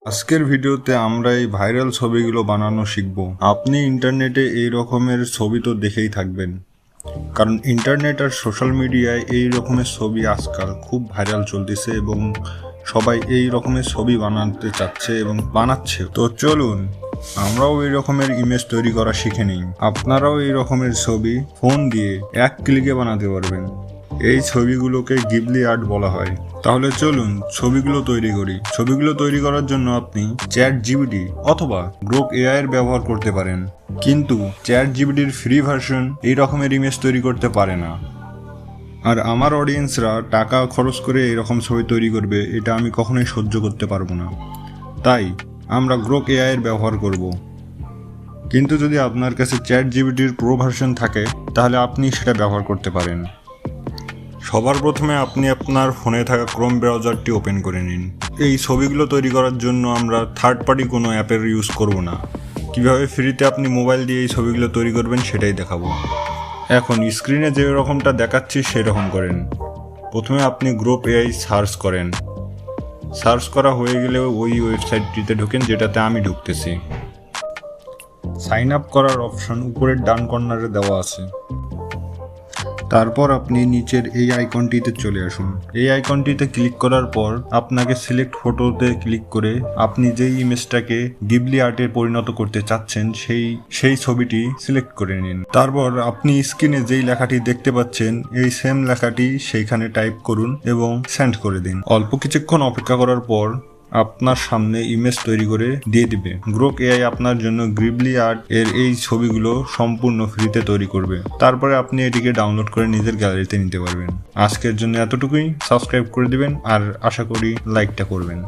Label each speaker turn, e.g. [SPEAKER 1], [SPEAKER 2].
[SPEAKER 1] আজকের ভিডিওতে আমরা এই ভাইরাল ছবিগুলো বানানো শিখব। আপনি ইন্টারনেটে এই রকমের ছবি তো দেখেই থাকবেন, কারণ ইন্টারনেট আর সোশ্যাল মিডিয়ায় এই রকমের ছবি আজকাল খুব ভাইরাল চলতেছে এবং সবাই এই রকমের ছবি বানাতে চাচ্ছে এবং বানাচ্ছে। তো চলুন আমরাও এই রকমের ইমেজ তৈরি করা শিখে নিই। আপনারাও এই রকমের ছবি ফোন দিয়ে এক ক্লিকে বানাতে পারবেন। এই ছবিগুলোকে গিবলি আর্ট বলা হয়। তাহলে চলুন ছবিগুলো তৈরি করি। ছবিগুলো তৈরি করার জন্য আপনি চ্যাট জিপিটি অথবা গ্রোক এআই এর ব্যবহার করতে পারেন, কিন্তু চ্যাট জিপিটির ফ্রি ভার্সন এই রকমের ইমেজ তৈরি করতে পারে না। আর আমার অডিয়েন্সরা টাকা খরচ করে এরকম ছবি তৈরি করবে, এটা আমি কখনোই সহ্য করতে পারবো না। তাই আমরা গ্রোক এআই এর ব্যবহার করব। কিন্তু যদি আপনার কাছে চ্যাট জিপিটির প্রো ভার্সন থাকে তাহলে আপনি সেটা ব্যবহার করতে পারেন। সবার প্রথমে আপনি আপনার ফোনে থাকা ক্রোম ব্রাউজারটি ওপেন করে নিন। এই ছবিগুলো তৈরি করার জন্য আমরা থার্ড পার্টি কোনো অ্যাপের ইউজ করব না। কিভাবে ফ্রিতে আপনি মোবাইল দিয়ে এই ছবিগুলো তৈরি করবেন সেটাই দেখাবো। এখন স্ক্রিনে যে রকমটা দেখাচ্ছি সেরকম করেন। প্রথমে আপনি গ্রোক এআই সার্চ করেন। সার্চ করা হয়ে গেলে ওই ওয়েবসাইটটিতে ঢোকেন যেটাতে আমি ঢুকতেছি। সাইন আপ করার অপশন উপরের ডান কর্নারে দেওয়া আছে। তারপর আপনি নিচের এই আইকনটিতে চলে আসুন। এই আইকনটিতে ক্লিক করার পর আপনাকে সিলেক্ট ফটোতে ক্লিক করে আপনি যেই ইমেজটাকে গিবলি আর্টে পরিণত করতে চাচ্ছেন সেই ছবিটি সিলেক্ট করে নিন। তারপর আপনি স্ক্রিনে যেই লেখাটি দেখতে পাচ্ছেন এই সেম লেখাটি সেইখানে টাইপ করুন এবং সেন্ড করে দিন। অল্প কিছুক্ষণ অপেক্ষা করার পর আপনার সামনে ইমেজ তৈরি করে দিয়ে দিবে। গ্রোক এআই আপনার জন্য গিবলি আর্ট এর এই ছবিগুলো সম্পূর্ণ ফ্রিতে তৈরি করবে। তারপরে আপনি এটিকে ডাউনলোড করে নিজের গ্যালারিতে নিতে পারবেন। আজকের জন্য এতটুকুই। সাবস্ক্রাইব করে দিবেন আর আশা করি লাইকটা করবেন।